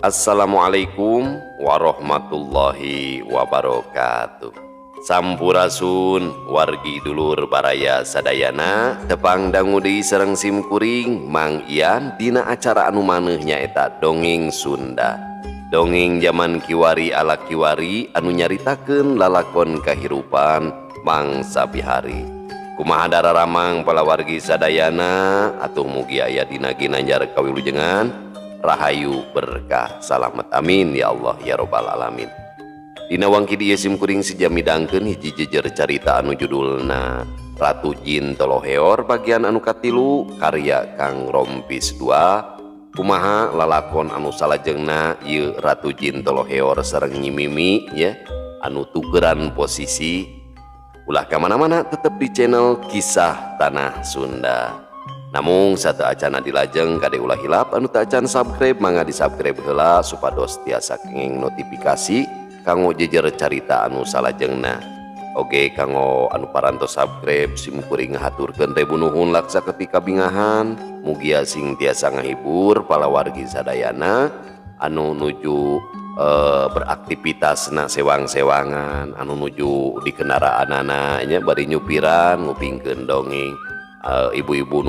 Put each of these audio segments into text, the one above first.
Assalamualaikum warahmatullahi wabarakatuh. Sampurasun wargi dulur baraya sadayana tepang dangu deui sareng simkuring Mang Ian dina acara anu manehnya eta dongeng Sunda. Dongeng zaman kiwari ala kiwari anu nyaritakeun lalakon kahirupan mangsa bihari. Kumaha dararamang pala wargi sadayana atuh mugi aya dina ginanjar kawilujengan rahayu berkah salamet amin ya Allah ya robbal alamin. Dina wangki dieu simkuring sijamidangkeun hiji jejer carita anu judulna Ratu Jin Toloheor bagian anu katilu karya Kang Rompis II. Kumaha lalakon anu salajengna ieu Ratu Jin Toloheor sareng Nyi Mimi ya anu tugeran posisi. Ulah kamana-mana tetep di channel Kisah Tanah Sunda. Namun satu acana dilajeng kade ulah hilap anu teu acan subscribe mangga di subscribe heula supados tiasa kenging notifikasi kanggo jejer carita anu salajengna. Oge kanggo anu parantos subscribe simkuring ngahaturkeun rebu nuhun laksa ketika bingahan mugia sing tiasa ngahibur pala wargi sadayana anu nuju beraktivitas na sewang-sewangan anu nuju di kendaraanana nya bari nyupiran ngupingkeun dongeng. Ibu-ibu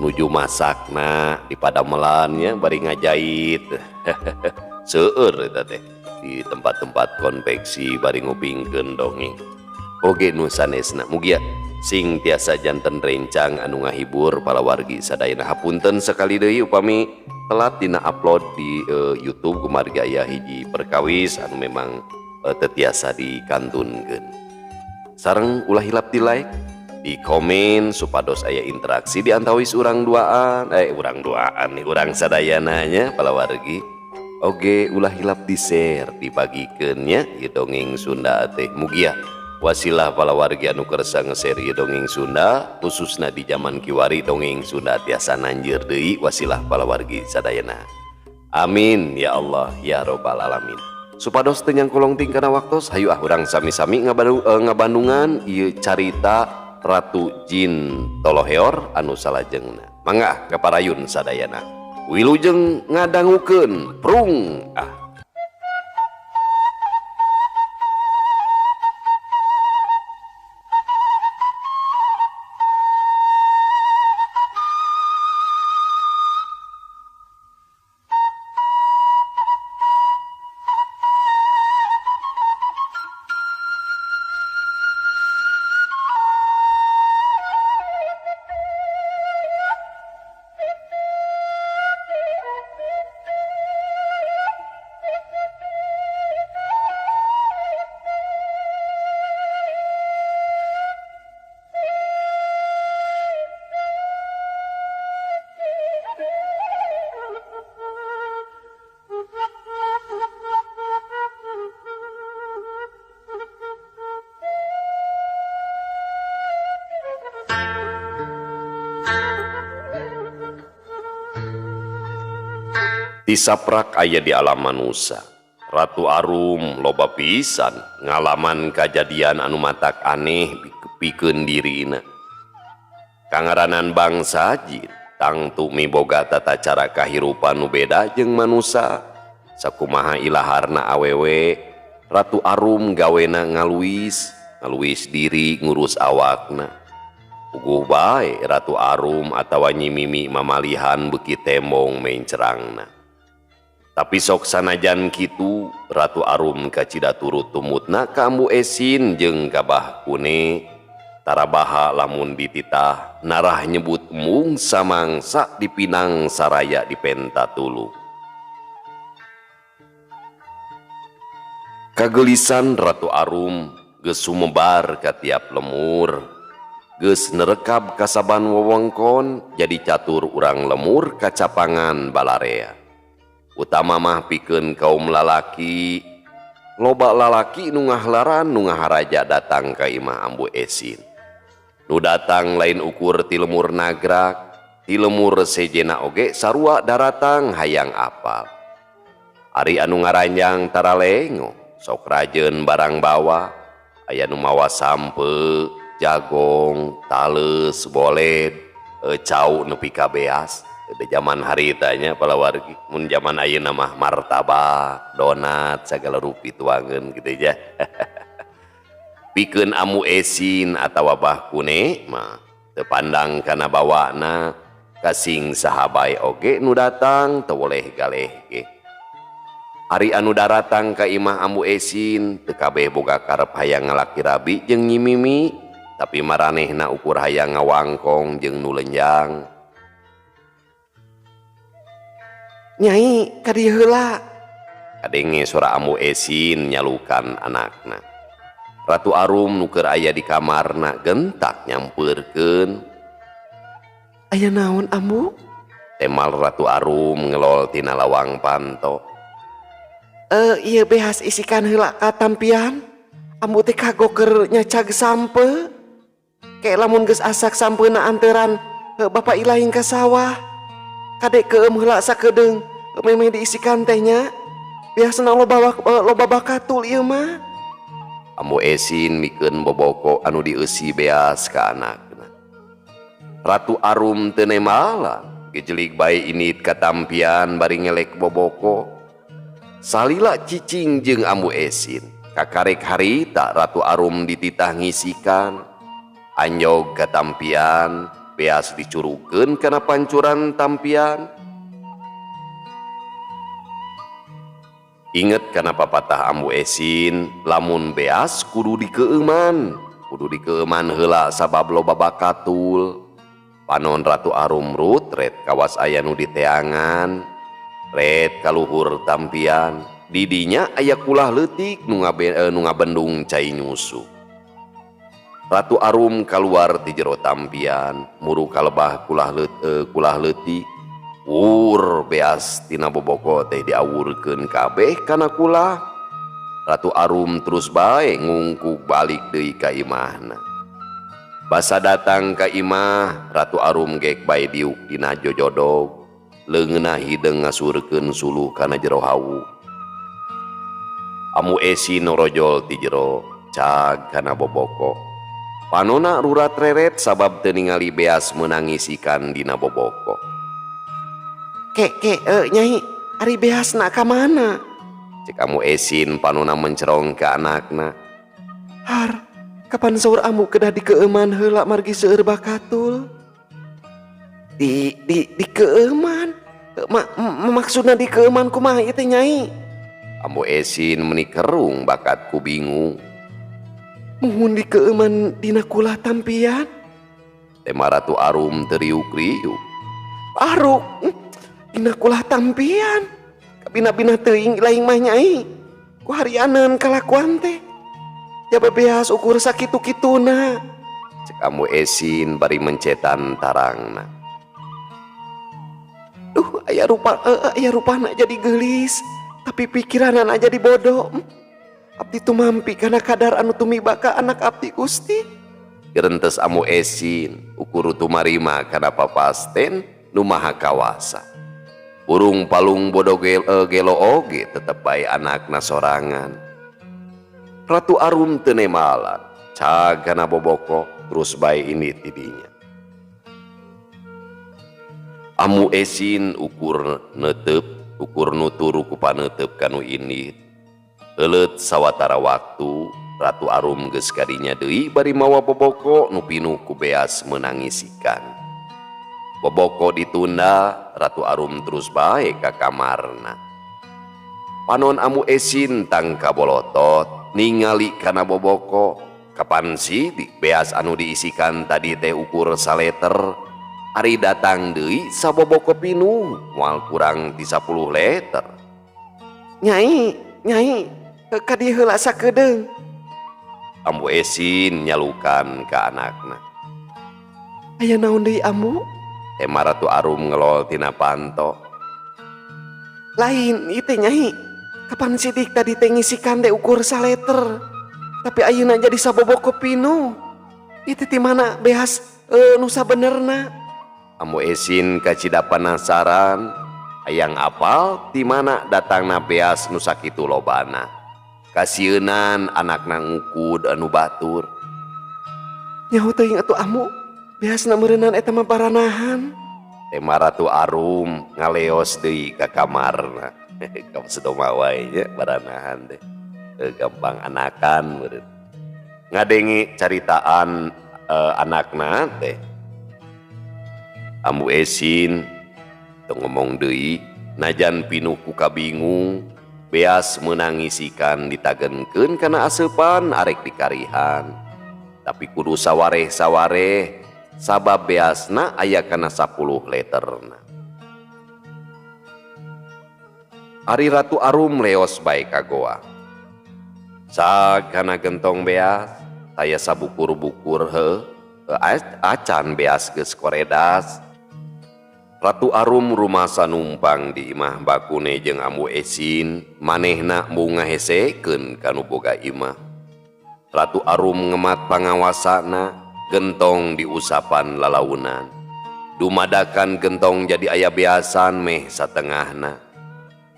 nuju masakna di padamelannya bari ngajait seueur eta teh di tempat-tempat konveksi bari ngupingkeun dongeng. Oge nu sanesna mugia sing tiasa janten rencang anu ngahibur pala wargi sadayana hapunten sekali deui upami telat dina upload di YouTube kumargi aya hiji perkawis anu memang teu tiasa dikantunkeun. Sareng ulah hilap di like di komen supados aya interaksi di antawis urang duaan urang sadayana nya pala wargi. Oge ulah hilap di share dibagikeun nya ieu dongeng Sunda teh mugia wasilah pala wargi anu kersa nge-share ieu dongeng Sunda khususna di zaman kiwari dongeng Sunda tiasa nanjeur deui wasilah pala wargi sadayana. Amin ya Allah ya robbal alamin. Supados teu nyangkulong ting kana waktos hayu urang sami-sami ngabandungan ieu carita Ratu Jin Toloheor anu salajengna. Mangga kaparayun sadayana wilujeng ngadangukeun prung Disaprak aya di alam manusia. Ratu Arum loba pisan ngalaman kajadian anu matak aneh pikeun dirina. Kangaranan bangsa Jin tangtu miboga tata cara kahirupan nu beda jeung manusia. Sakumaha ilaharna awewe Ratu Arum gawena ngaluis diri ngurus awakna. Puguh bae Ratu Arum atawa Nyi Mimi mamalihan beuki tembong mencerangna. Tapi sok sanajan kitu Ratu Arum kacida turut tumutna ka Ambu Esin jeung Kabah Kune tarabaha lamun dititah narah nyebut mung samangsa dipinang saraya di Pentatulu. Kagelisan Ratu Arum geus sumebar ka tiap lemur geus nerekab kasaban wewengkon jadi catur urang lemur kacapangan balarea. Utama mah pikeun kaum lalaki loba lalaki nu ngahlaran nu ngaharaja datang ka imah Ambu Esin. Nu datang lain ukur ti lemur nagrak ti lemur sejena oge sarua daratang hayang apal. Ari anu ngaranjang taralengo sok rajeun barang bawa aya nu mawa sampe jagong tales boled cau nepi ka beas Di zaman haritanya pala wargi mun zaman ayeuna mah martabak donat segala rupi tuangeun gitu ya. Pikeun amu esin atawa bahkune mah teu pandang kana bawana kasing sahabai oge nu datang teu boleh galeh ge. Ari anu daratang ka imah amu esin teu kabeh boga karep hayang ngalaki rabi jeung nyimimi, tapi maranehna ukur hayang ngawangkong jeung nu lenjang. Nyai kadieu heula, kadenge suara amu esin nyalukan anakna. Ratu Arum nuker aya di kamarna gentak nyampeurkeun. Aya naon ambu? Temal Ratu Arum ngelol tina lawang panto. Ieu behas isikan heula ka tampian. Ambu teh kagok keur nyacag sampe. Kayak lamun geus asak sampeuna anteran bapak ilaing ka sawah. Kadek keum heula sakedeung memeh diisikan tehnya. Biasana loba bakatul ieu mah. Amu esin mikeun boboko anu dieusi beas ka anakna. Ratu Arum teu nemalan, gejelik bae init katampian bari ngelek boboko. Salila cicing jeung amu esin, kakarek harita Ratu Arum dititah ngisikan. Anjog katampian, beas dicurukeun kana pancuran tampian. Inget kana papatah amu esin, lamun beas kudu dikeuman heula sabab loba bakatul. Panon Ratu Arum rut red kawas aya nu diteangan, red kaluhur tampian, didinya aya kulah leutik nu ngabendung cai nyusu. Ratu Arum kaluar ti jero tampian, muru kalebah kulah leutik. Beas tina boboko teh diawurkeun kabeh kana kulah. Ratu Arum terus bae ngungkuk balik deui ka imahna. Basa datang ka imah, Ratu Arum gek bae diuk dina jojodog, leungeunna hideung ngasurkeun suluh kana jero hawu. Amu esin norojol ti jero, cag kana boboko. Panona rurat reret sabab teu ningali beas menangisikan dina boboko. Nyai, ari beasna ka mana? Cek amu esin panona mencerong ke anakna. Har, kapan saur amu kedah dikeuman heula margi seueur bakatul? Dikeuman? Maksudna dikeuman kumaha ieu teh nyai? Amu esin menikerung bakatku bingung. Muhun dikeuman dina kulah tampian? Tema Ratu Arum teriuk-riuk. Aruk, dina kulah tampian? Kabina-bina teuing laing mah nyai. Ku harianeun kalakuan teh. Jaba beas ukur sakitu-kituna. Cek amu esin bari mencetan tarangna. Duh, aya rupana jadi geulis, tapi pikiranana jadi bodoh. Abdi tumampi kana kadar anu tumiba ka anak abdi Gusti. Gerentes amu esin ukur tumarima kana papasten nu maha kawasa. Burung palung bodoh gelo oge tetep bae anakna sorangan. Ratu Arum teu nemalan, cag kana boboko terus bae ini tidinya. Amu esin ukur nuturu ku paneuteup kanu ini. Euleut sawatara waktu Ratu Arum geus kadinya deui bari mawa boboko nu pinuh ku beas menangisikan. Boboko ditunda, Ratu Arum terus bae ka kamarna. Panon amu esin tangka bolotot ningali kana boboko. Kapan sih beas anu diisikan tadi teh ukur saleter. Ari datang deui saboboko pinuh moal kurang ti 10 liter. Nyai, kadieu heula sakedeung. Amu esin nyalukan ka anakna. Aya naon deui amu? Tema Ratu Arum ngelol tina panto. Lain itu nyai, kapan sidik tadi teh ngisikan teh ukur saleter, tapi ayeuna jadi saboboko pinuh. Itu ti mana beas nu sabenerna? Amu esin kacida penasaran, hayang apal ti mana datangna beas nu sakitu lobana. Kasieun anakna ngukud anu batur. Nyaho teuing atuh amu, beasna meureunnan eta mah paranahan. tema Ratu Arum ngaleos deui ka kamarna. Kamu sedoma wae nya baranahan teh. Gampang anakan meureun. Ngadengi caritaan anakna teh. Ambu Esin teu ngomong deui, najan pinuh ku kabingung, beas menangisikan ditagenkeun kana aseupan arek dikarihan. Tapi kudu sawareh-sawareh sabab beasna aya kana 10 leterna. Ari Ratu Arum leos bae ka goa. Sagana gentong beas, saya sabukur-bukur acan beas geus koredas. Ratu Arum rumasa numpang di imah bakune jeung Ambu Esin, manehna mung ngahesekeun kanu boga imah. Ratu Arum ngemat pangawasana, gentong diusapan lalaunan. Dumadakan gentong jadi aya beasan meh satengahna.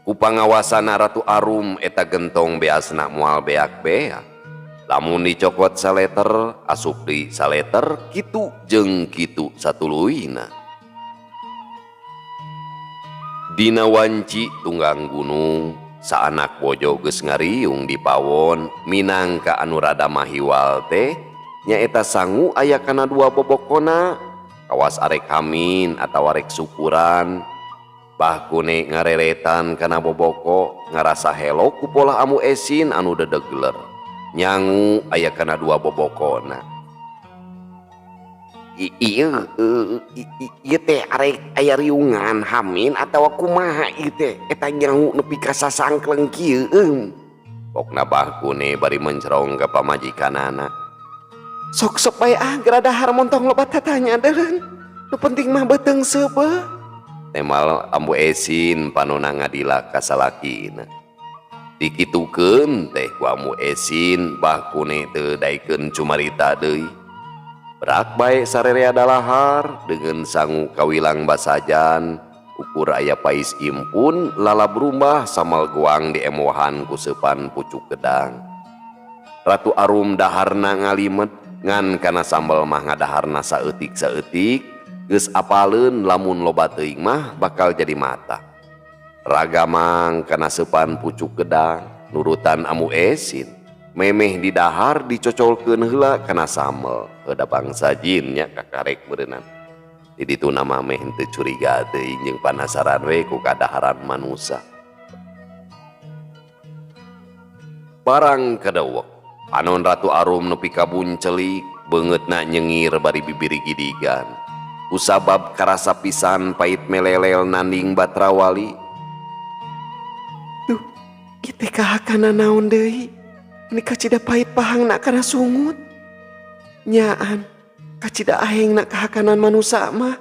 Ku pangawasana Ratu Arum eta gentong beasna moal beak-beak. Lamun dicokot saleter, asup di saleter, kitu jeung kitu satuluyna. Dina wanci tunggang gunung, saanak bojo geus ngariung di pawon, minangka anu rada mahiwal teh, nyaeta sangu aya kana 2 bobokona, kawas arek hamin atawa arek syukuran. Bahkune ngareretan kana boboko, ngarasa helo ku pola Ambu Esin anu dedegler. Nyangu aya kana 2 bobokona. Ieu teh arek aya riungan hamin atawa kumaha ieu teh eta nyangu nepi ka sasangkleng kieu pokna bahkune bari mencerong ka pamajikanana. Sok bae geura dahar montong lobat tatanya deureun, nu penting mah beuteung seubeuh. Temal Ambu Esin panonna ngadila ka salakina. Dikitukeun teh ku Ambu Esin bahkune teu daekeun cumarita deui. Berak bae sarerea dalahar dengan sangu kawilang basajan, ukur aya pais impun lala berumbah samal goang diemohan ku seupan pucuk gedang. Ratu Arum daharna ngalimet ngan kana sambal mah ngadaharna saeutik-saeutik, geus apaleun lamun loba teuing mah bakal jadi mata. Ragamang kana seupan pucuk gedang nurutan Ambu Esin, memeh di dahar dicocolkeun heula kana sambal. Heuda bangsa jin nya kakarek beureunan. Di ditu nama meh teu curiga teuing jeung panasaran we ku kadaharan manusa. Barang kadawek panon Ratu Arum nepi ka buncelik, beungeutna nyengir bari bibir gidigan. Kusabab karasa pisan pait melelel nanding Batrawali. Duh, ieu teh kahakana naon deui? Nika cida pait pahangna kana sungut. Nyaan, kacida ahengna kahakanan manusa mah.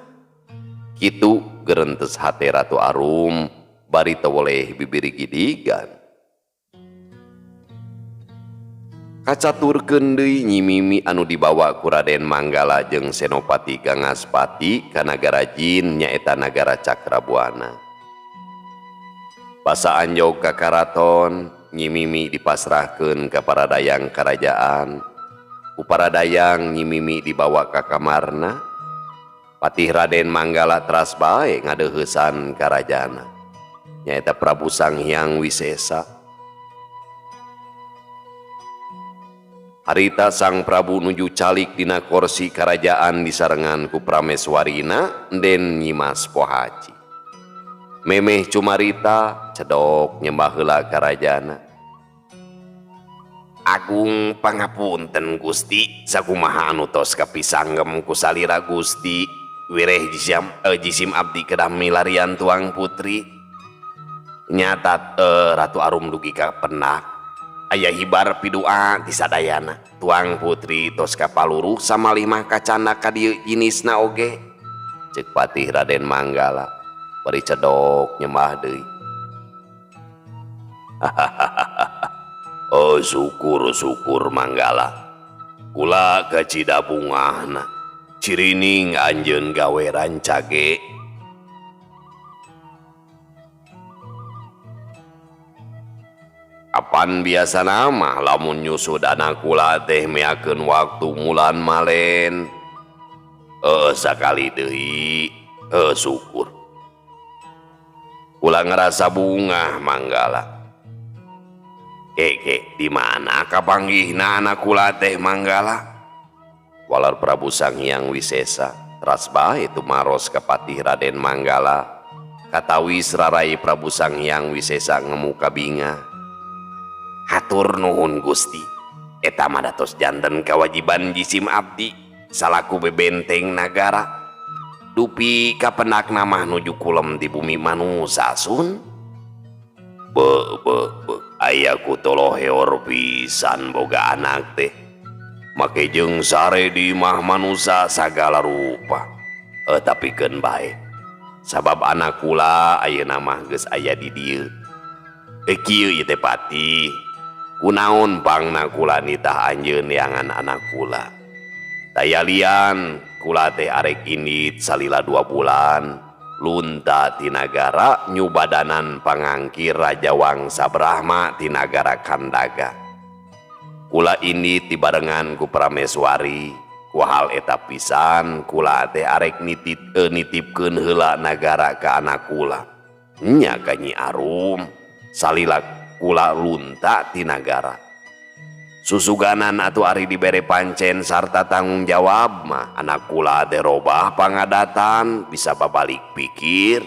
Kitu gerentes hate Ratu Arum bari teu woleh bibir gidigan. Kacaturkeun deui Nyi Mimi anu dibawa ku Raden Manggala jeung Senopati Gangaspati ka nagara jin nyaeta nagara Cakrabuana. Basa anjog ka karaton, Nyi Mimi dipasrahkeun ka para dayang karajaan. Ku para dayang Nyi Mimi dibawa ka kamarna. Patih Raden Manggala teras bae ngadeuheusan karajana, nyaeta Prabu Sanghyang Wisesa. Harita Sang Prabu nuju calik dina kursi karajaan disarengan ku prameswarina den Nyimas Pohaci. Memeh cumarita cedok nyembah heula karajana. Agung pangapunten Gusti, sakumaha anu tos kapisanggem ku salira Gusti, wireh jisim abdi kedah milarian tuang putri. Nyata Ratu Arum dugi ka pendak, aya hibar pidua ti sadayana. Tuang putri tos kapaluru samalih mah kacanda ka dieu jinisna oge. Ceuk Patih Raden Manggala bari cedok nyembah deui. Oh syukur Manggala, kula kacida bungahna, cirining anjeun gawe rancage. Kapan biasa nama lamun nyusud anak kula teh meakeun waktu mulan malen. Sakali deui Syukur. Kula ngerasa bunga Manggala. Di mana kapanggihna anak kula teh Manggala? Walar Prabu Sang Hyang Wisesa teras bae tumaros ka patih Raden Manggala. Katawis rarai Prabu Sang Hyang Wisesa ngemu kabinga. Hatur nuhun Gusti. Eta mah datos janten kewajiban jisim abdi salaku bebenteng nagara. Dupi kapenak namah nuju kulem di bumi manusa sun. Aya kutolo heor pisan boga anak teh. Make jeung sare di mah manusa sagala rupa. Tapi keun bae. Sabab anak kula ayeuna mah geus aya di dieu. Kieu ieu teh pati. Kunaon pangna kula nitah anjeun neangan anak kula. Daya lian kula teh arek indit salila 2 bulan lunta ti nagara nyubadanan pangangkir Raja Wangsa Brahma ti nagara Kandaga. Kula indit dibarengan ku Prameswari. Ku hal eta pisan kula teh arek nitipkeun heula nagara ka anak kula. Nya ka Nyi Arum salila kula lunta ti nagara. Susuganan atuh ari dibere pancen sarta tanggung jawab mah anak kula teh robah pangadatan bisa babalik pikir.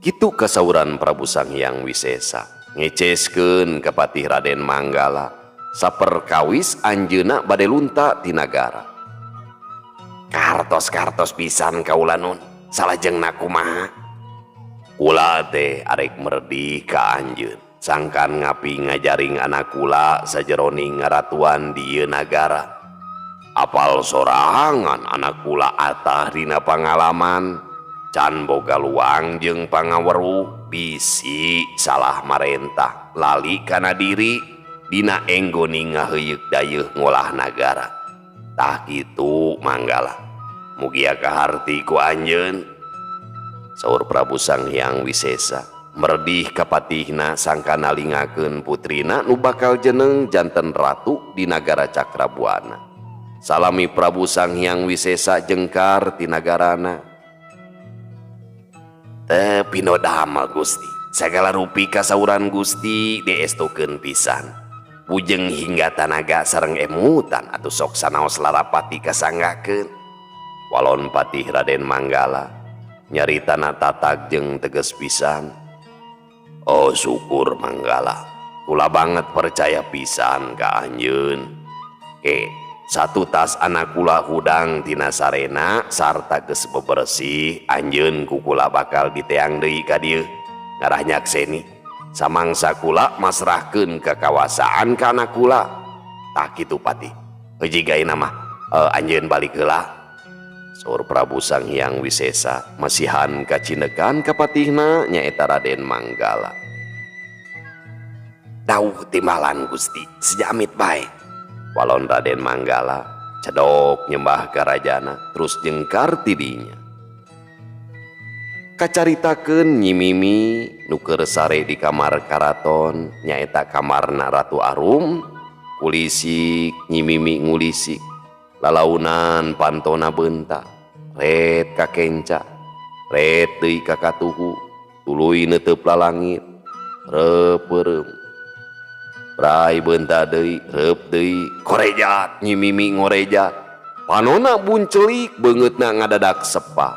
Kitu kasauran Prabu Sang Hyang Wisesa ngeceskeun ka patih Raden Manggala saperkawis anjeunna bade lunta ti nagara. Kartos pisan kaula nun salajengna kumaha? Kula teh arek merdi ka anjeun sangkan ngapi ngajaring anak kula sajeroning ngaratuan di ieu nagara. Apal sorangan anak kula atah dina pangalaman can boga luang jeung pangaweruh bisi salah marentah lali kana diri dina enggoni ngaheuyeuh dayeuh ngolah nagara. Tah kitu Manggala mugia kaharti ku anjeun. Saur Prabu Sang Hyang Wisesa merdih kapatihna sangka nalingakeun putrina nu bakal jeneng janten ratu di nagara Cakrabuana. Salami Prabu Sang Hyang Wisesa jengkar ti nagarana. Pino damel Gusti, sagala rupi kasauran Gusti diestukeun pisan. Pujeng hingga tanaga sareng emutan atuh sok sanaos larapati kasanggakeun. Walon patih Raden Manggala nyaritana tatag jeung teges pisan. Syukur Manggala, kula banget percaya pisan ka anjeun. Satu tas anak kula hudang tina sarena sarta geus bebersih anjeun ku kula bakal diteang deui ka dieu ngarah nyakseni samangsa kula masrahkeun kekawasaan ka anak kula. Tak kitu pati heuji gaina mah anjeun balik heula. Saur Prabu Sang Hyang Wisesa masihan kacinekan kapatihna nyaeta Raden Manggala. Dawuh timbalan Gusti sejamit bae. Walon Raden Manggala cedok nyembah ka rajana terus jengkar ti dinya. Kacaritakeun Nyi Mimi nu keur sare di kamar karaton nyaeta kamarna Ratu Arum. Kulisik Nyi Mimi ngulisik lalaunan pantona beunta ret ka kenca ret deui ka katuhu tuluy neuteup lalangit reupeurem brai beunta deui reup deui korejat Nyi Mimi ngorejat panonna buncelik beungeutna ngadadak sepa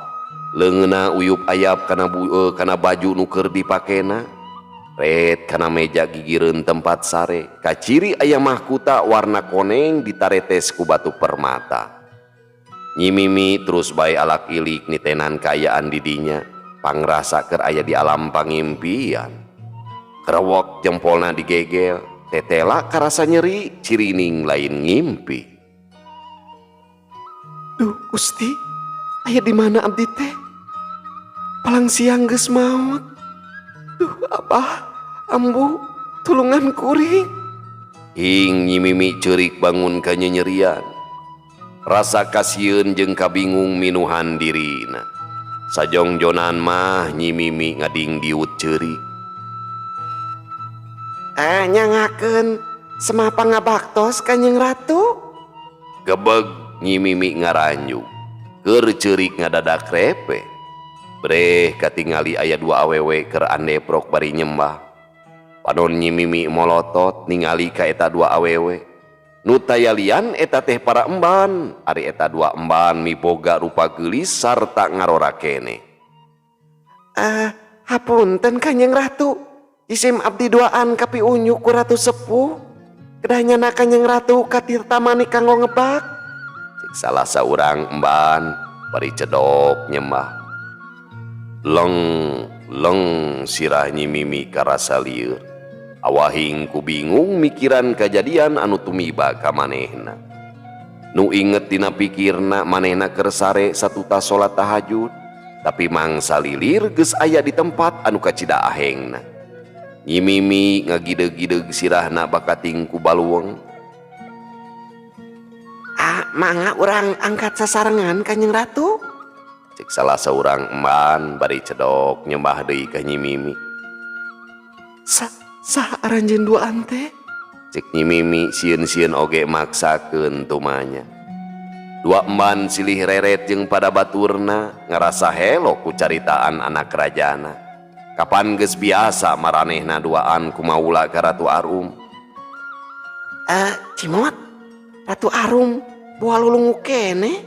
leungeunna uyup ayap kana baju nu keur dipakena ret kana meja gigireun tempat sare kaciri aya mahkuta warna koneng ditaretes ku batu permata. Nyi Mimi terus bae alak ilik nitenan kaayaan di dinya pangrasa keur aya di alam pangimpian. Kerewok jempolna digegel tetela karasa nyeri cirining lain ngimpi. Duh Gusti aya di mana abdi teh? Palang siang geus maot. Duh Abah ambu tulungan kuring. Hing Nyi Mimi ceurik bangun ka nyenyerian. Rasa kasieun jeung kabingung minuhan dirina. Sajongjonan mah Nyi Mimi ngading diut ceurik. Nyangakeun semapa ngabaktos Kanjeng Ratu. Gebeg Nyi Mimi ngaranjuk. keur ceurik ngadadak repe. Breh katingali aya 2 awewe keur andeprok bari nyembah. Panon Nyi Mimi molotot ningali ka eta 2 awewe. Nu taya lian eta teh para emban, ari eta 2 emban miboga rupa geulis sarta ngarora kene. Hapunten Kanjeng Ratu, isim abdi duaan kapi unyu ku Ratu Sepuh. Kedahnyana Kanjeng Ratu katirta mani kanggo ngebak. Cik salah saurang emban bari cedok nyembah. Leng sirah Nyi Mimi karasa lieur. Awahing ku bingung mikiran kejadian anu tumiba ka manehna. Nu inget dina pikirna manehna keur sare satuta salat tahajud, tapi mangsa lilir geus aya di tempat anu kacida ahengna. Nyi Mimi ngagideg-gideg sirahna bakating ku baluweng. Mangga urang angkat sasarengan Kanjeng Ratu. Cek salah seorang emban bari cedok nyembah deui ka Nyi Mimi. Sah aranjeun duaan teh? Cek Nyi Mimi sieun-sieun oge maksakeun tumanya. 2 emban silih reret jeung pada baturna ngarasa helo ku caritaan anak rajana. Kapan geus biasa maranehna duaan ku maula ka Ratu Arum. Cimot, Ratu Arum boa lulungu kene.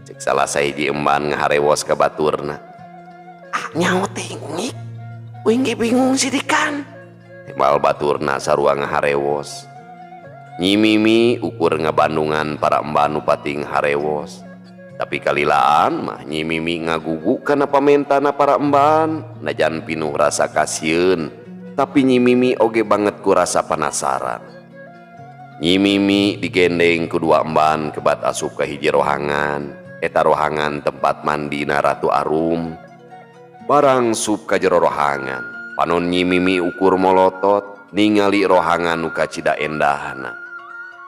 Cek salah sahiji emban ngaharewos ka baturna. Nyaho teh ngik, uing ge bingung sidikan. Timbal baturna sarua ngaharewos. Nyi Mimi ukur ngabandungan para emban nu pating harewos. Tapi kalilaan mah Nyi Mimi ngagugu kana pamentana para emban, najan pinuh rasa kasieun, tapi Nyi Mimi oge banget ku rasa penasaran. Nyi Mimi digendeng ku 2 emban kebat asup ka hiji rohangan. Eta rohangan tempat mandina Ratu Arum. Barang sup ka jero rohangan, panon Nyi Mimi ukur molotot ningali rohangan nu kacida endahna.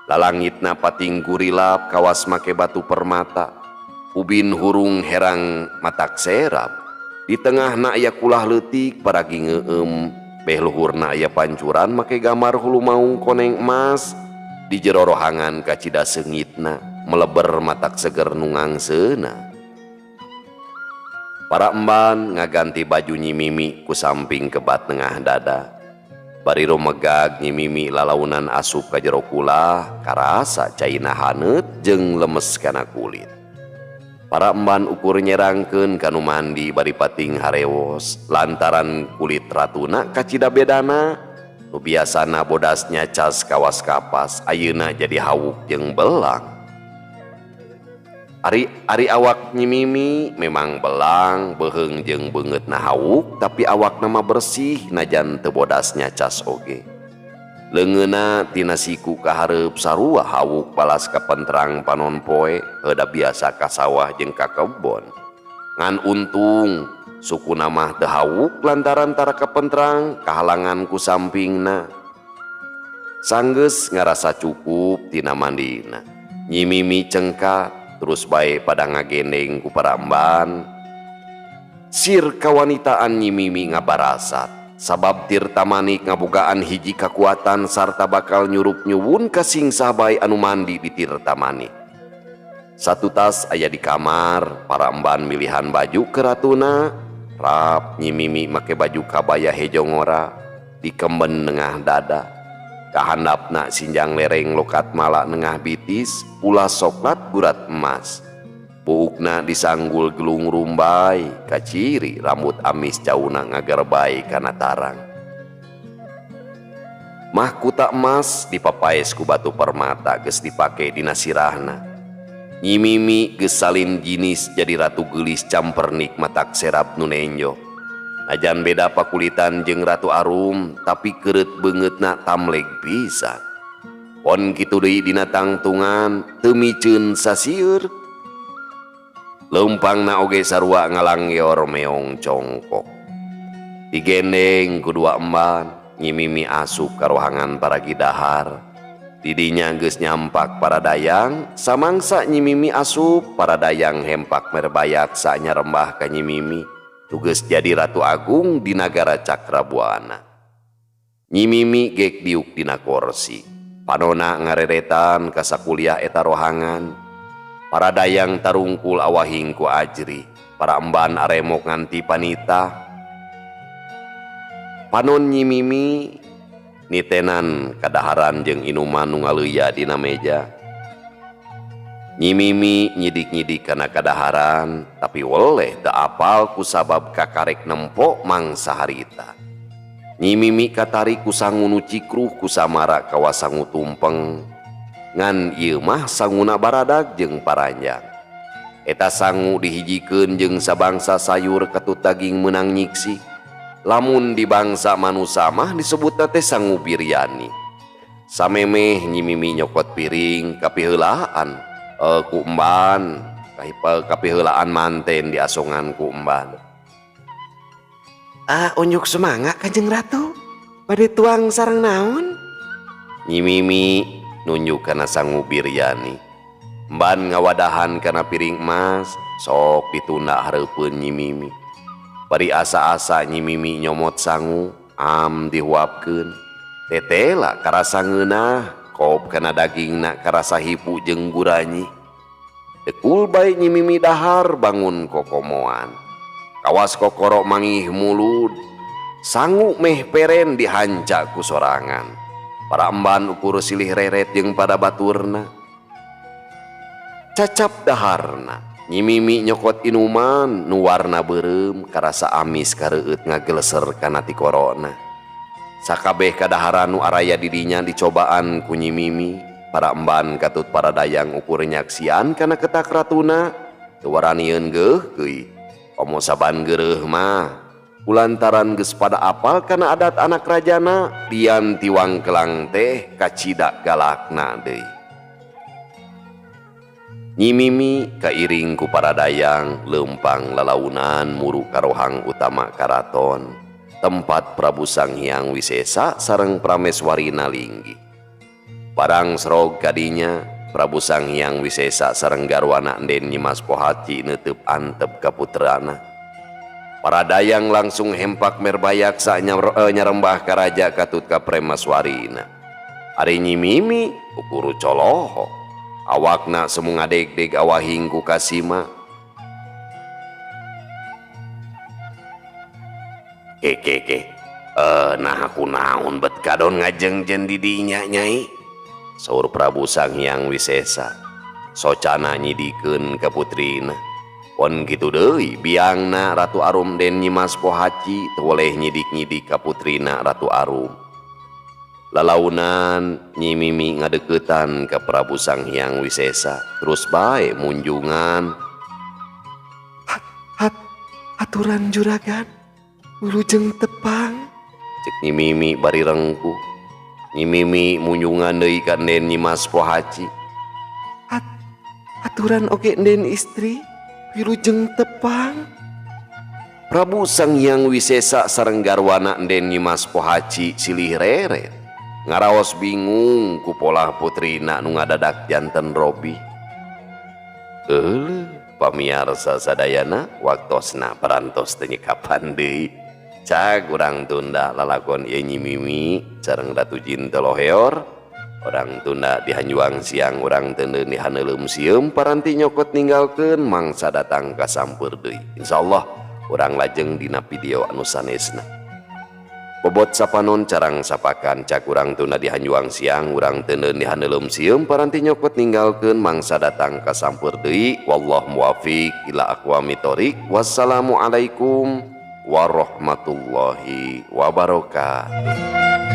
Lalangitna pating gurilap kawas make batu permata. Ubin hurung herang matak serap. Di tengahna aya kulah leutik paragi ngeueum. Beh luhurna aya pancuran make gambar hulu maung koneng emas. Di jero rohangan kacida seungitna meleber matak seger nungang seuna. Para emban ngaganti baju Nyi Mimi ku samping kebat tengah dada. Bari rumegag Nyi Mimi lalaunan asup ka jero kulah karasa caina haneut jeung lemes kana kulit. Para emban ukur nyerangkeun kanu mandi bari pating harewos lantaran kulit ratuna kacida bedana. Nu biasana bodasnya cas kawas kapas ayeuna jadi hawuk jeung belang. Ari awak Nyi Mimi memang belang, beheung jeung beungeutna hawuk, tapi awakna mah bersih najan teu bodasnya cas oge. Leungeunna tina siku ka hareup sarua hawuk balas ka penterang panon poe, heuda biasa ka sawah jeung ka kebon. Ngan untung sukuna mah teu hawuk lantaran tara ka penterang kahalangan ku sampingna. Sanggeus ngarasa cukup tina mandina, Nyi Mimi cengkat terus bae pada ngagendeng ku para emban. Sir kawanitaan Nyi Mimi ngabarasat sabab tirta manik ngabogaan hiji kakuatan sarta bakal nyurup nyuwun ka sing sabae anu mandi di tirta manik. Satu tas aya di kamar, para emban milihan baju ke ratuna. Rap Nyi Mimi make baju kabaya hejo ngora dikemben nengah dada. Kahandapna sinjang lereng lokat mala nengah bitis ulah soklat gurat emas. Buukna disanggul gelung rumbai kaciri rambut amis cauna ngagerbay kana tarang. Mahkuta emas dipapaes ku batu permata geus dipake dina sirahna. Nyi Mimi geus salin jinis jadi ratu geulis campernik matak serap nu nenjo. Najan beda pakulitan jeung Ratu Arum, tapi keureut beungeutna tamleg pisan. Pon kitu deui dina tangtungan teu miceun sasieur. Leumpangna oge sarua ngalangyor meong congkok. Digendeng ku 2 emban, Nyi Mimi asup ka rohangan paragi dahar. Didinya geus nyampak para dayang, samangsa Nyi Mimi asup para dayang hempak merbayak sanyarembah ka Nyi Mimi. Tugas jadi Ratu Agung di Nagara Cakrabuana. Nyi Mimi gek diuk dina kursi. Panona ngareretan ka sakuliah eta rohangan. Para dayang tarungkul awahing ku ajri, para emban aremok nganti panita. Panon Nyi Mimi nitenan kadaharan jeung inuman nu ngaleuya dina meja. Nyi Mimi nyidik-nyidik kana kadaharan, tapi weleh teu apal kusabab kakarek nempo mangsa harita. Nyi Mimi katarik ku sangu nu cikruh ku samara kawa sangu tumpeng, ngan ieu mah sanguna baradag jeung paranjang. Eta sangu dihijikeun jeung sabangsa sayur katut daging meunang nyiksi. Lamun di bangsa manusa mah disebutna teh sangu biryani. Samemeh Nyi Mimi nyokot piring kapiheulaan ku emban, kapiheulaan manten diasongan ku emban. Unjuk semangga Kanjeng Ratu, bade tuang sareng naon? Nyi Mimi nunjuk kana sangu biryani. Emban ngawadahan kana piring emas, sok ditunda hareupeun Nyi Mimi. Bari asa-asa Nyi Mimi nyomot sangu, dihuapkeun. Tetela karasa ngeunah, kop kana dagingna karasa hipu jeung guranyi. Dekul bae Nyi Mimi dahar bangun kokomoan. Kawas kokoro mangih mulud, sangu meh peren dihanca ku sorangan. Para emban ukur silih reret jeung pada baturna. Cacap daharna Nyi Mimi nyokot inuman nu warna beureum karasa amis kareueut ngageleser kana ti korona. Sakabeh kadaharan nu araya didinya dicobaan ku Nyi Mimi. Para emban katut para dayang ukur nyaksian kana ketak ratuna teu waranieun geuh geuy. Komo saban geureuh mah kulantaran geus pada apal kana adat anak rajana, dian tiwang kelang teh kacida galakna deui. Nyi Mimi kairing ku para dayang leumpang lalaunan muru karohang utama karaton, tempat Prabu Sanghyang Wisesa sareng Prameswarina linggih. Barang serog kadinya Prabu Sanghyang Wisesa sareng garwana Den Nyi Mas Pohaci neuteub antep ka puterana. Para dayang langsung hempak merbayak nyarembah ka raja katut ka Prameswarina. Ari Nyi Mimi ukuru coloho, awakna semu ngadeg-deg awahing ku kasima. Nah aku naon bet kadon ngajengjen di dinya Nyai, saur Prabu Sanghyang Wisesa. Socana nyidikeun ka putrina. Pon kitu deui biangna Ratu Arum Den Nyi Mas Pohaci teu boleh nyidik-nyidik ka putrina Ratu Arum. Lalaunan Nyi Mimi ngadeuketan ka Prabu Sanghyang Wisesa, terus bae munjungan. Aturan juragan wilujeng tepang, cek Nyi Mimi bari rengku. Nyi Mimi munjungan deui ka Den Nyi Mas Pohaci. Aturan oge Den istri wilujeng tepang. Prabu Sanghyang Wisesa sareng garwana Den Nyi Mas Pohaci silih reret ngaraos bingung ku pola putrina nu ngadadak janten Robi. Pamiarsa sadayana waktosna parantos teu nyekapan deui. Cag urang Tunda lalakon ieu Nyi Mimi sareng Ratu Jin Teloheor. Orang Tunda di Hanjuang siang, urang teu di Haneuleum sieum paranti nyokot ninggalkeun mangsa datang ka sampeur deui. Insyaallah urang lajeng dina video anu sanesna. Bobot sapanon carang sapakan cak urang Tunda di Hanjuang siang, urang teu di Haneuleum sieum paranti nyokot ninggalkeun mangsa datang ka sampeur deui. Wallahu muwaffiq ila aqwamit thoriq. Wassalamualaikum warahmatullahi wabarakatuh.